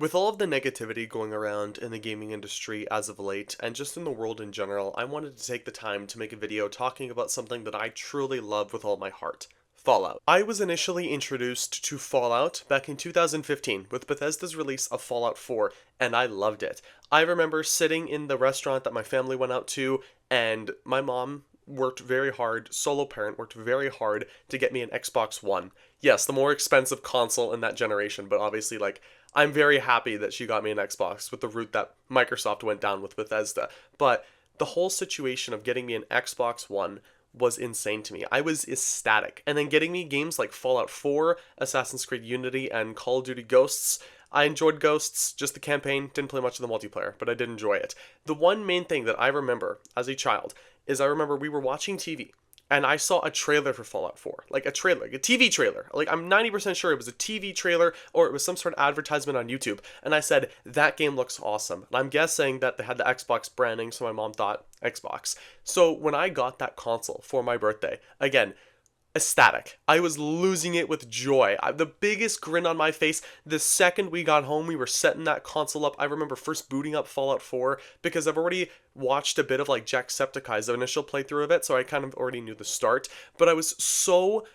With all of the negativity going around in the gaming industry as of late, and just in the world in general, I wanted to take the time to make a video talking about something that I truly love with all my heart. Fallout. I was initially introduced to Fallout back in 2015 with Bethesda's release of Fallout 4, and I loved it. I remember sitting in the restaurant that my family went out to, and my mom worked very hard, solo parent, worked very hard to get me an Xbox One. Yes, the more expensive console in that generation, but obviously, I'm very happy that she got me an Xbox with the route that Microsoft went down with Bethesda. But the whole situation of getting me an Xbox One was insane to me. I was ecstatic. And then getting me games like Fallout 4, Assassin's Creed Unity, and Call of Duty Ghosts. I enjoyed Ghosts, just the campaign, didn't play much of the multiplayer, but I did enjoy it. The one main thing that I remember as a child is I remember we were watching TV and I saw a trailer for Fallout 4. Like a trailer, like a TV trailer. Like I'm 90% sure it was a TV trailer or it was some sort of advertisement on YouTube. And I said, that game looks awesome. And I'm guessing that they had the Xbox branding, so my mom thought Xbox. So when I got that console for my birthday, again, ecstatic. I was losing it with joy. The biggest grin on my face the second we got home, we were setting that console up. I remember first booting up Fallout 4 because I've already watched a bit of like Jacksepticeye's initial playthrough of it, so I kind of already knew the start, but I was so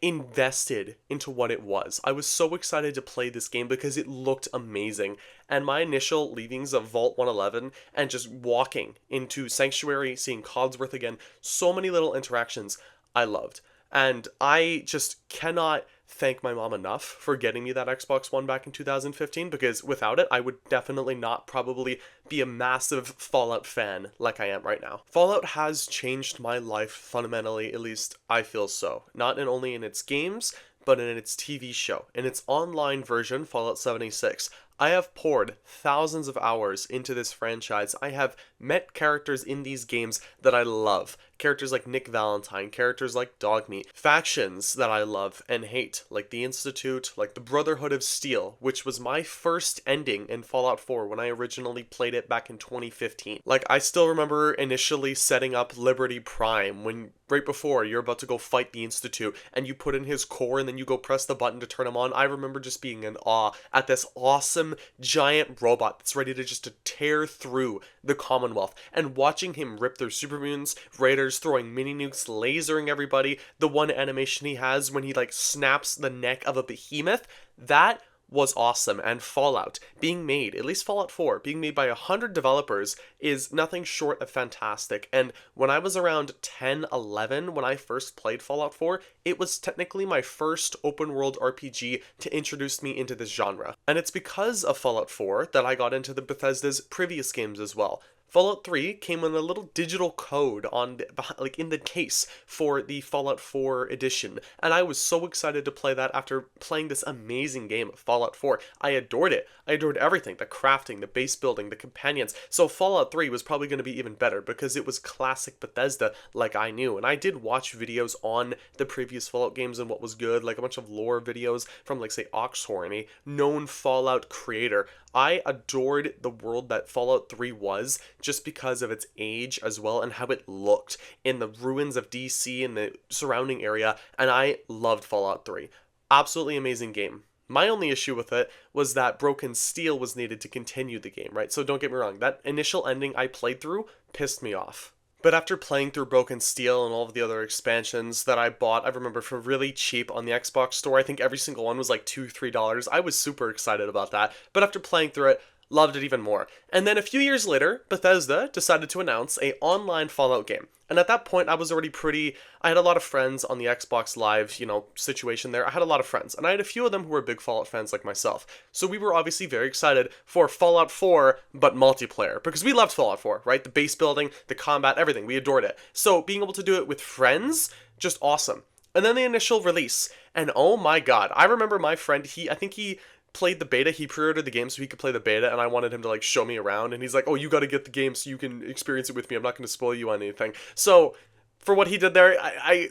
invested into what it was. I was so excited to play this game because it looked amazing. And my initial leavings of Vault 111 and just walking into Sanctuary, seeing Codsworth again, so many little interactions I loved. And I just cannot thank my mom enough for getting me that Xbox One back in 2015, because without it, I would definitely not probably be a massive Fallout fan like I am right now. Fallout has changed my life fundamentally, at least I feel so. Not only in its games, but in its TV show. In its online version, Fallout 76, I have poured thousands of hours into this franchise. I have met characters in these games that I love. Characters like Nick Valentine, characters like Dogmeat, factions that I love and hate, like the Institute, like the Brotherhood of Steel, which was my first ending in Fallout 4 when I originally played it back in 2015. Like, I still remember initially setting up Liberty Prime when right before you're about to go fight the Institute and you put in his core and then you go press the button to turn him on. I remember just being in awe at this awesome giant robot that's ready to tear through the Commonwealth, and watching him rip through supermoons, raiders, throwing mini nukes, lasering everybody. The one animation he has when he snaps the neck of a behemoth, that was awesome. And Fallout being made, at least Fallout 4, being made by 100 developers is nothing short of fantastic. And when I was around 10, 11, when I first played Fallout 4, it was technically my first open world RPG to introduce me into this genre. And it's because of Fallout 4 that I got into the Bethesda's previous games as well. Fallout 3 came with a little digital code on in the case for the Fallout 4 edition, and I was so excited to play that after playing this amazing game of Fallout 4. I adored it. I adored everything, the crafting, the base building, the companions. So Fallout 3 was probably going to be even better because it was classic Bethesda like I knew. And I did watch videos on the previous Fallout games and what was good, like a bunch of lore videos from say Oxhorn, a known Fallout creator. I adored the world that Fallout 3 was just because of its age as well and how it looked in the ruins of DC and the surrounding area, and I loved Fallout 3. Absolutely amazing game. My only issue with it was that broken steel was needed to continue the game, right? So don't get me wrong, that initial ending I played through pissed me off. But after playing through Broken Steel and all of the other expansions that I bought, I remember for really cheap on the Xbox store, I think every single one was like $2, $3. I was super excited about that. But after playing through it, loved it even more. And then a few years later, Bethesda decided to announce an online Fallout game. And at that point, I was already I had a lot of friends on the Xbox Live, situation there. I had a lot of friends, and I had a few of them who were big Fallout fans like myself. So we were obviously very excited for Fallout 4, but multiplayer, because we loved Fallout 4, right? The base building, the combat, everything. We adored it. So being able to do it with friends, just awesome. And then the initial release, and oh my god, I remember my friend, I think he played the beta. He pre-ordered the game so he could play the beta, and I wanted him to show me around, and he's like, oh, you got to get the game so you can experience it with me. I'm not going to spoil you on anything. So for what he did there, I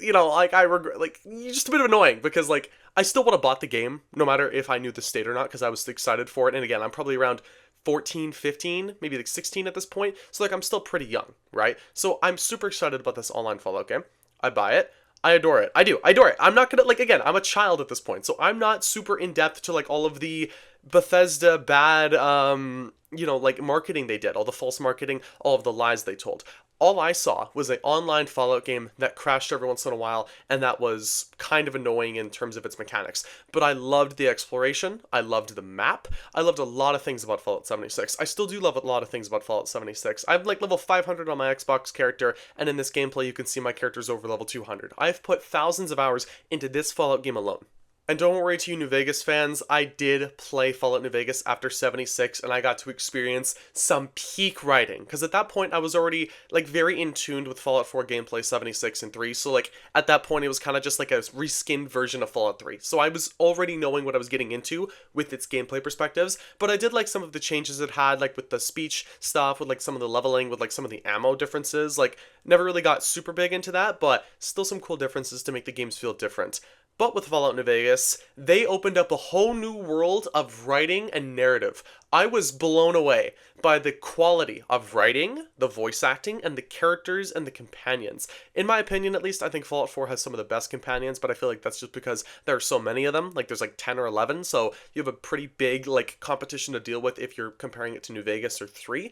regret, just a bit of annoying, because I still would have bought the game no matter if I knew the state or not, because I was excited for it. And again, I'm probably around 14, 15, maybe 16 at this point, so I'm still pretty young, right? So I'm super excited about this online Fallout game. I buy it. I adore it. I do. I adore it. I'm not gonna, again, I'm a child at this point, so I'm not super in-depth to, all of the Bethesda bad, like marketing they did, all the false marketing, all of the lies they told. All I saw was an online Fallout game that crashed every once in a while, and that was kind of annoying in terms of its mechanics. But I loved the exploration, I loved the map, I loved a lot of things about Fallout 76. I still do love a lot of things about Fallout 76. I'm like level 500 on my Xbox character, and in this gameplay you can see my character's over level 200. I've put thousands of hours into this Fallout game alone. And don't worry to you New Vegas fans, I did play Fallout New Vegas after 76 and I got to experience some peak writing. Because at that point I was already like very in tune with Fallout 4 gameplay 76 and 3. So like at that point it was kind of just like a reskinned version of Fallout 3. So I was already knowing what I was getting into with its gameplay perspectives. But I did like some of the changes it had, like with the speech stuff, with like some of the leveling, with like some of the ammo differences. Like never really got super big into that, but still some cool differences to make the games feel different. But with Fallout New Vegas, they opened up a whole new world of writing and narrative. I was blown away by the quality of writing, the voice acting, and the characters and the companions. In my opinion, at least, I think Fallout 4 has some of the best companions, but I feel like that's just because there are so many of them. Like, there's like 10 or 11, so you have a pretty big, like, competition to deal with if you're comparing it to New Vegas or 3.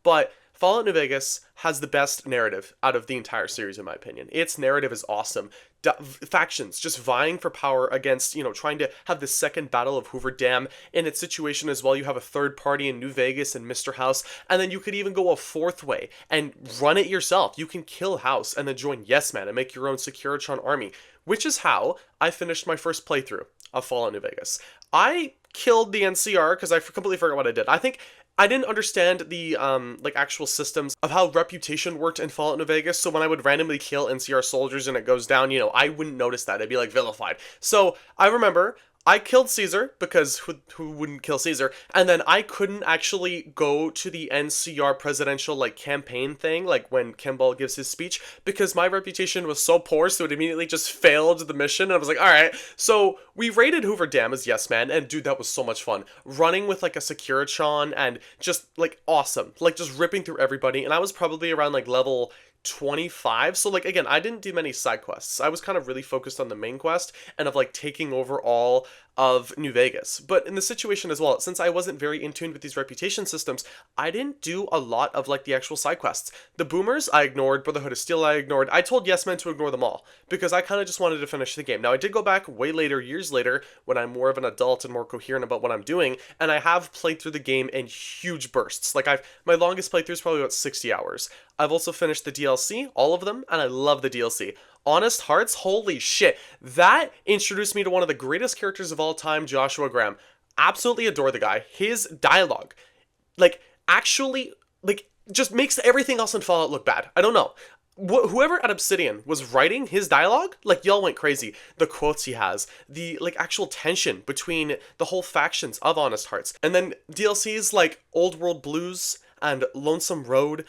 But Fallout New Vegas has the best narrative out of the entire series, in my opinion. Its narrative is awesome. Factions just vying for power against, trying to have the second battle of Hoover Dam. In its situation as well, you have a third party in New Vegas and Mr. House, and then you could even go a fourth way and run it yourself. You can kill House and then join Yes Man and make your own Securitron army, which is how I finished my first playthrough of Fallout New Vegas. I killed the NCR because I completely forgot what I did. I think I didn't understand the actual systems of how reputation worked in Fallout New Vegas, so when I would randomly kill NCR soldiers and it goes down, I wouldn't notice that. I'd be like vilified. So I remember I killed Caesar, because who wouldn't kill Caesar? And then I couldn't actually go to the NCR presidential campaign thing, like when Kimball gives his speech, because my reputation was so poor, so it immediately just failed the mission. And I was like, alright. So we raided Hoover Dam as Yes Man, and dude, that was so much fun. Running with a Securitron and just awesome. Just ripping through everybody. And I was probably around level 25. So again, I didn't do many side quests. I was kind of really focused on the main quest and of taking over all of New Vegas. But in the situation as well, since I wasn't very in tune with these reputation systems, I didn't do a lot of the actual side quests. The Boomers I ignored, Brotherhood of Steel I ignored. I told Yes Man to ignore them all because I kind of just wanted to finish the game. Now I did go back way later, years later, when I'm more of an adult and more coherent about what I'm doing, and I have played through the game in huge bursts. My longest playthrough is probably about 60 hours. I've also finished the DLC, all of them, and I love the DLC. Honest Hearts, holy shit. That introduced me to one of the greatest characters of all time, Joshua Graham. Absolutely adore the guy. His dialogue, actually, just makes everything else in Fallout look bad. I don't know. Whoever at Obsidian was writing his dialogue, y'all went crazy. The quotes he has, the actual tension between the whole factions of Honest Hearts, and then DLCs like Old World Blues and Lonesome Road,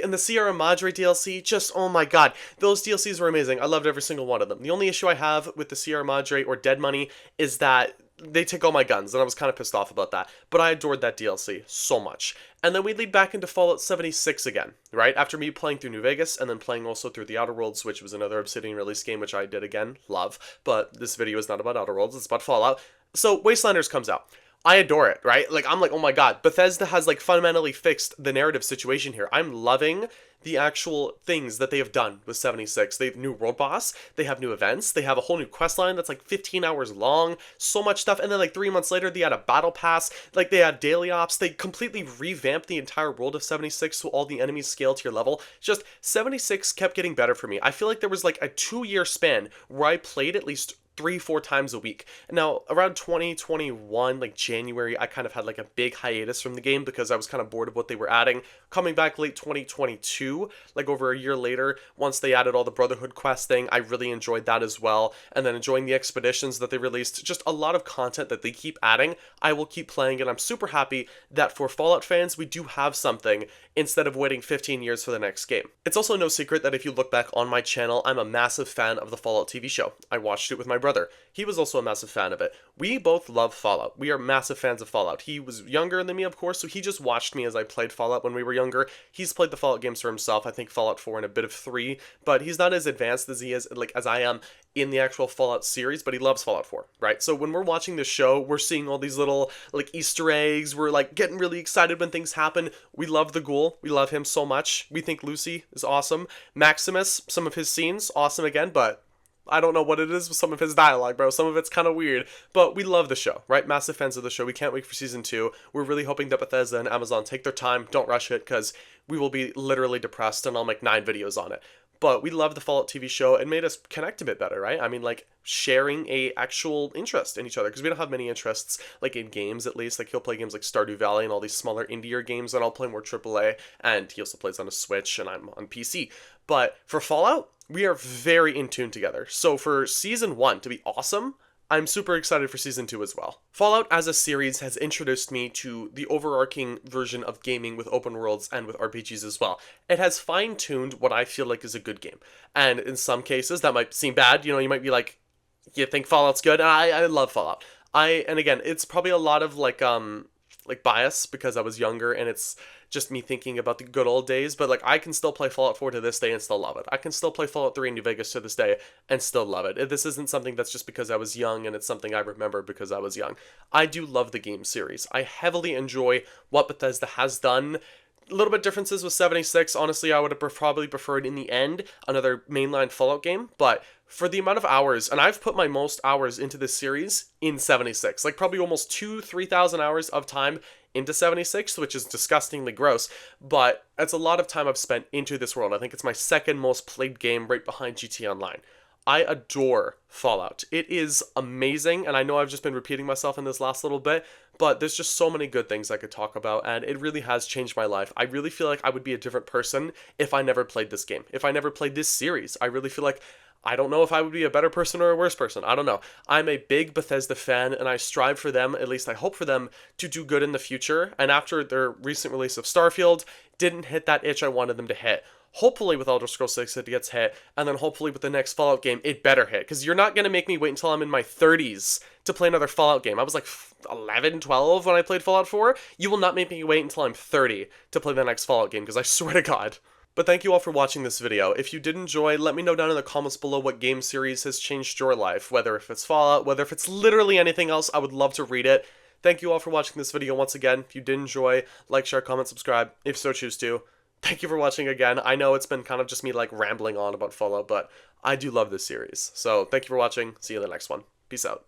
and the Sierra Madre DLC, oh my god, those DLCs were amazing. I loved every single one of them. The only issue I have with the Sierra Madre or Dead Money is that they take all my guns, and I was kind of pissed off about that. But I adored that DLC so much. And then we lead back into Fallout 76 again, right? After me playing through New Vegas, and then playing also through The Outer Worlds, which was another Obsidian release game, which I did again, love. But this video is not about Outer Worlds, it's about Fallout. So Wastelanders comes out. I adore it, right? I'm oh my god, Bethesda has fundamentally fixed the narrative situation here. I'm loving the actual things that they have done with 76. They have new world boss, they have new events, they have a whole new quest line that's 15 hours long, so much stuff, and then 3 months later they had a battle pass, they had daily ops, they completely revamped the entire world of 76 so all the enemies scale to your level. Just 76 kept getting better for me. I feel like there was a 2-year span where I played at least 3-4 times a week. Now, around 2021, January, I kind of had a big hiatus from the game because I was kind of bored of what they were adding. Coming back late 2022, over a year later, once they added all the Brotherhood quest thing, I really enjoyed that as well. And then enjoying the expeditions that they released, just a lot of content that they keep adding. I will keep playing it. I'm super happy that for Fallout fans, we do have something instead of waiting 15 years for the next game. It's also no secret that if you look back on my channel, I'm a massive fan of the Fallout TV show. I watched it with my brother brother. He was also a massive fan of it. We both love Fallout. We are massive fans of Fallout. He was younger than me, of course, so he just watched me as I played Fallout when we were younger. He's played the Fallout games for himself. I think Fallout 4 and a bit of 3, but he's not as advanced as he is, like, as I am in the actual Fallout series, but he loves Fallout 4, right? So when we're watching this show, we're seeing all these little, like, Easter eggs. We're, like, getting really excited when things happen. We love the Ghoul. We love him so much. We think Lucy is awesome. Maximus, some of his scenes, awesome again, but I don't know what it is with some of his dialogue, bro. Some of it's kind of weird, but we love the show, right? Massive fans of the show. We can't wait for season 2. We're really hoping that Bethesda and Amazon take their time. Don't rush it, because we will be literally depressed and I'll make 9 videos on it. But we love the Fallout TV show. It made us connect a bit better, right? I mean, like, sharing a actual interest in each other, because we don't have many interests, like, in games, at least. Like, he'll play games like Stardew Valley and all these smaller indier games, and I'll play more AAA, and he also plays on a Switch, and I'm on PC. But for Fallout, we are very in tune together. So for season 1 to be awesome, I'm super excited for season 2 as well. Fallout as a series has introduced me to the overarching version of gaming with open worlds and with RPGs as well. It has fine-tuned what I feel like is a good game. And in some cases, that might seem bad. You know, you might be like, you think Fallout's good? I love Fallout. And again, it's probably a lot of like bias because I was younger and it's just me thinking about the good old days, but like I can still play Fallout 4 to this day and still love it. I can still play Fallout 3 in New Vegas to this day and still love it. This isn't something that's just because I was young and it's something I remember because I was young. I do love the game series. I heavily enjoy what Bethesda has done. A little bit differences with 76. Honestly, I would have probably preferred in the end another mainline Fallout game, but for the amount of hours, and I've put my most hours into this series in 76, like probably almost 3,000 hours of time into 76, which is disgustingly gross, but it's a lot of time I've spent into this world. I think it's my second most played game right behind GTA Online. I adore Fallout. It is amazing, and I know I've just been repeating myself in this last little bit, but there's just so many good things I could talk about, and it really has changed my life. I really feel like I would be a different person if I never played this game, if I never played this series. I really feel like I don't know if I would be a better person or a worse person. I don't know. I'm a big Bethesda fan, and I strive for them, at least I hope for them, to do good in the future. And after their recent release of Starfield, didn't hit that itch I wanted them to hit. Hopefully with Elder Scrolls 6 it gets hit, and then hopefully with the next Fallout game it better hit, because you're not going to make me wait until I'm in my 30s to play another Fallout game. I was like 11, 12 when I played Fallout 4. You will not make me wait until I'm 30 to play the next Fallout game, because I swear to God. But thank you all for watching this video. If you did enjoy, let me know down in the comments below what game series has changed your life, whether if it's Fallout, whether if it's literally anything else. I would love to read it. Thank you all for watching this video once again. If you did enjoy, like, share, comment, subscribe, if so choose to. Thank you for watching again. I know it's been kind of just me like rambling on about Fallout, but I do love this series. So thank you for watching. See you in the next one. Peace out.